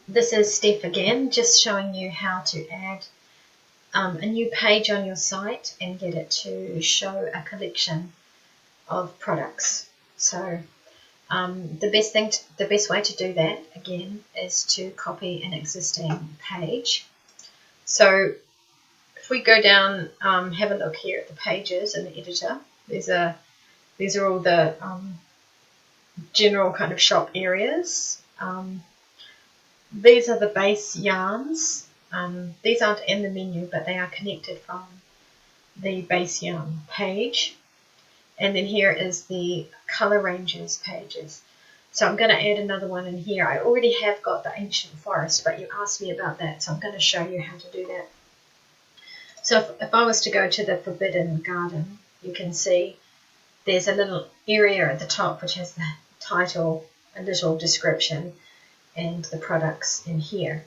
This is Steph again, just showing you how to add a new page on your site and get it to show a collection of products. So the best way to do that again is to copy an existing page. So if we go down, have a look here at the pages in the editor. These are all the general kind of shop areas. These are the base yarns. These aren't in the menu, but they are connected from the base yarn page. And then here is the color ranges pages. So I'm going to add another one in here. I already have got the ancient forest, but you asked me about that, so I'm going to show you how to do that. So if I was to go to the Forbidden Garden, you can see there's a little area at the top which has the title, a little description, and the products in here.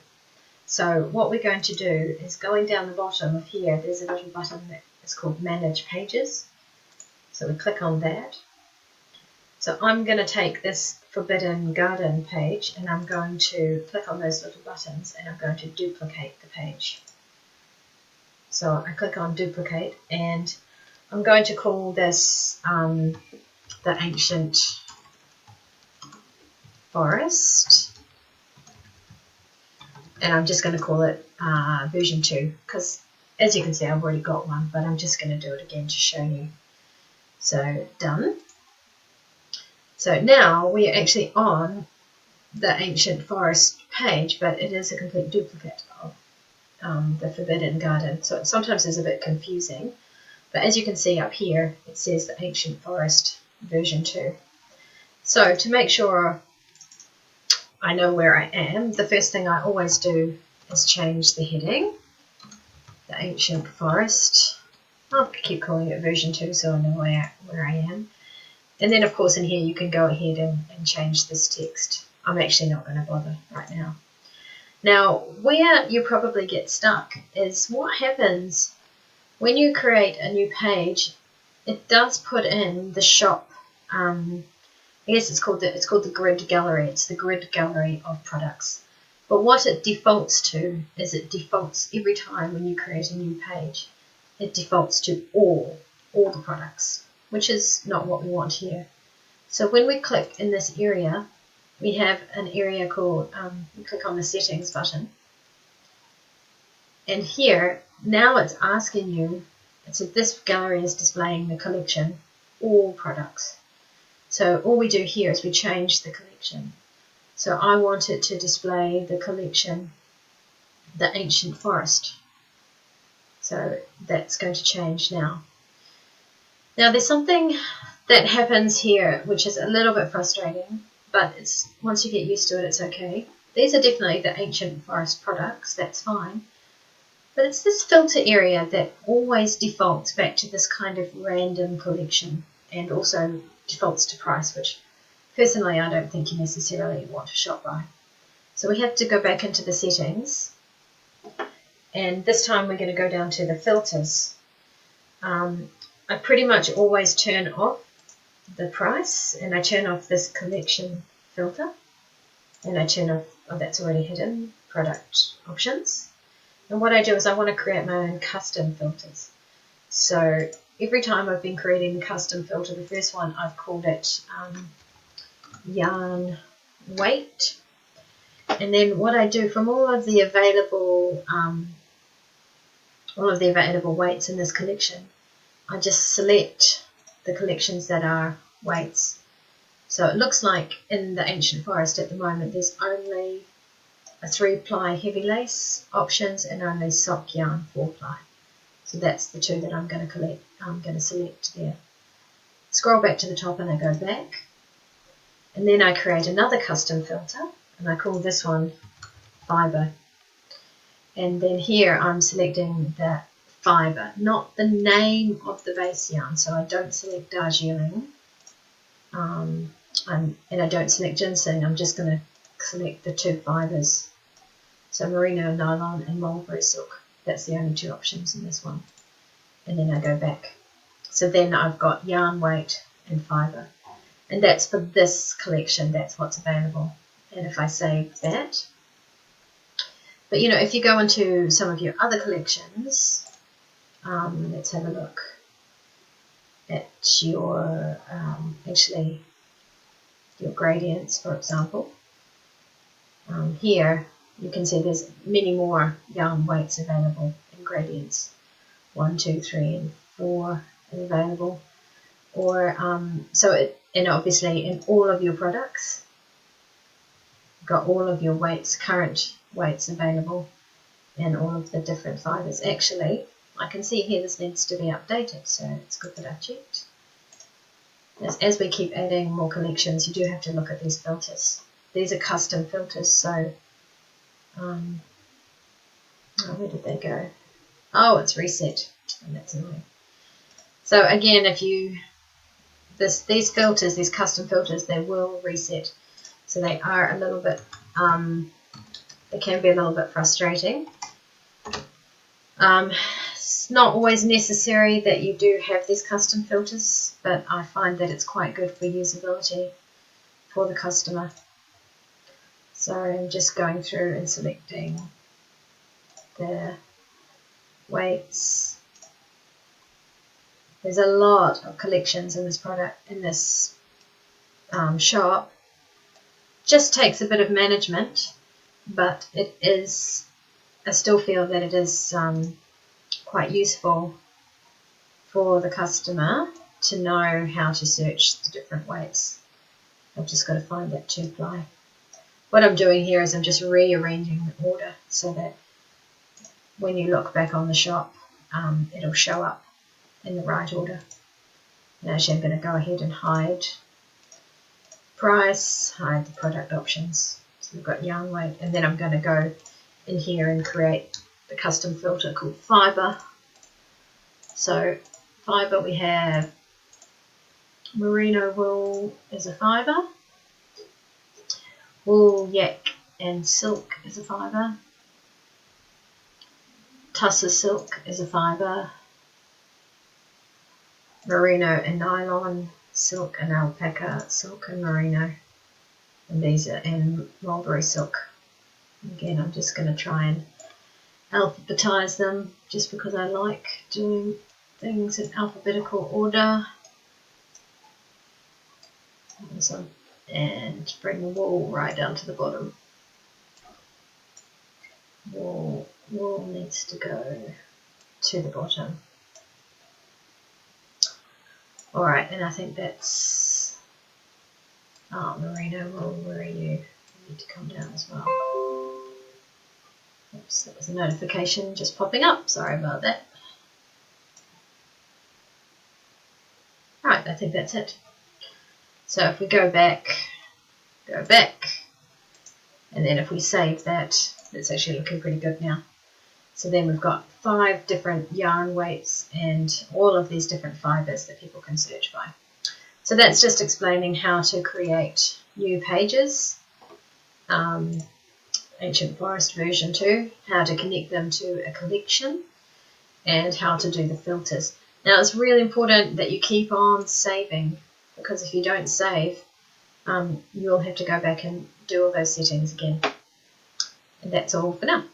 So what we're going to do is going down the bottom of here, there's a little button that is called Manage Pages. So we click on that. So I'm going to take this Forbidden Garden page and I'm going to click on those little buttons and I'm going to duplicate the page. So I click on Duplicate and I'm going to call this the Ancient Forest. And I'm just going to call it version 2 because as you can see I've already got one, but I'm just going to do it again to show you. So done. So now we are actually on the Ancient Forest page, but it is a complete duplicate of the Forbidden Garden. So it sometimes is a bit confusing, but as you can see up here it says the Ancient Forest version 2. So to make sure I know where I am, the first thing I always do is change the heading, the Ancient Forest. I'll keep calling it version 2 so I know where I am. And then of course in here you can go ahead and change this text. I'm actually not going to bother right now. Now where you probably get stuck is what happens when you create a new page. It does put in the shop, I guess it's called the grid gallery. It's the grid gallery of products. But what it defaults to is it defaults every time when you create a new page. It defaults to all the products, which is not what we want here. So when we click in this area, we have an area called, we click on the settings button. And here, now it's asking you, so this gallery is displaying the collection, all products. So all we do here is we change the collection. So I want it to display the collection, the Ancient Forest. So that's going to change now. Now there's something that happens here which is a little bit frustrating, but once you get used to it, it's okay. These are definitely the Ancient Forest products, that's fine. But it's this filter area that always defaults back to this kind of random collection and also defaults to price, which personally I don't think you necessarily want to shop by. So we have to go back into the settings. And this time we're going to go down to the filters. I pretty much always turn off the price and I turn off this collection filter and I turn off, oh that's already hidden, product options. And what I do is I want to create my own custom filters. So every time I've been creating a custom filter, the first one I've called it yarn weight. And then what I do from all of the available weights in this collection, I just select the collections that are weights. So it looks like in the Ancient Forest at the moment there's only a 3-ply heavy lace options and only sock yarn 4-ply. So that's the two that I'm going to select there. Scroll back to the top and I go back. And then I create another custom filter and I call this one fibre. And then here I'm selecting the fibre, not the name of the base yarn. So I don't select Darjeeling and I don't select ginseng. I'm just going to select the 2 fibres. So merino nylon and mulberry silk. That's the only 2 options in this one. And then I go back. So then I've got yarn weight and fibre. And that's for this collection. That's what's available. And if I save that, But you know, if you go into some of your other collections, let's have a look at your actually your gradients, for example. Here you can see there's many more yarn weights available in gradients. 1, 2, 3, and 4 is available. Or and obviously in all of your products, you've got all of your weights, current weights available, and all of the different fibers. Actually, I can see here this needs to be updated, so it's good that I've checked. As we keep adding more collections, you do have to look at these filters. These are custom filters, so oh, where did they go? Oh, it's reset, and that's annoying. So again, if you these filters, these custom filters, they will reset. So they are a little bit, they can be a little bit frustrating. It's not always necessary that you do have these custom filters, but I find that it's quite good for usability for the customer. So I'm just going through and selecting the weights. There's a lot of collections in this product, in this shop. Just takes a bit of management, but it is, I still feel that it is quite useful for the customer to know how to search the different weights. I've just got to find that 2-ply. What I'm doing here is I'm just rearranging the order so that when you look back on the shop, it'll show up in the right order. And actually I'm going to go ahead and hide price, hide the product options. So we've got yarn weight, and then I'm going to go in here and create the custom filter called fiber. So fiber, we have merino wool is a fiber, wool, yak and silk is a fiber, tussar silk is a fiber, merino and nylon, silk and alpaca, silk and merino, and these are in mulberry silk. Again, I'm just going to try and alphabetize them just because I like doing things in alphabetical order. And bring the wool right down to the bottom. Wool needs to go to the bottom. Alright, and I think that's merino wool, where are you? You need to come down as well. Oops, that was a notification just popping up. Sorry about that. Alright, I think that's it. So if we go back, and then if we save that, it's actually looking pretty good now. So then we've got 5 different yarn weights and all of these different fibers that people can search by. So that's just explaining how to create new pages, Ancient Forest version 2, how to connect them to a collection, and how to do the filters. Now it's really important that you keep on saving, because if you don't save, you'll have to go back and do all those settings again. And that's all for now.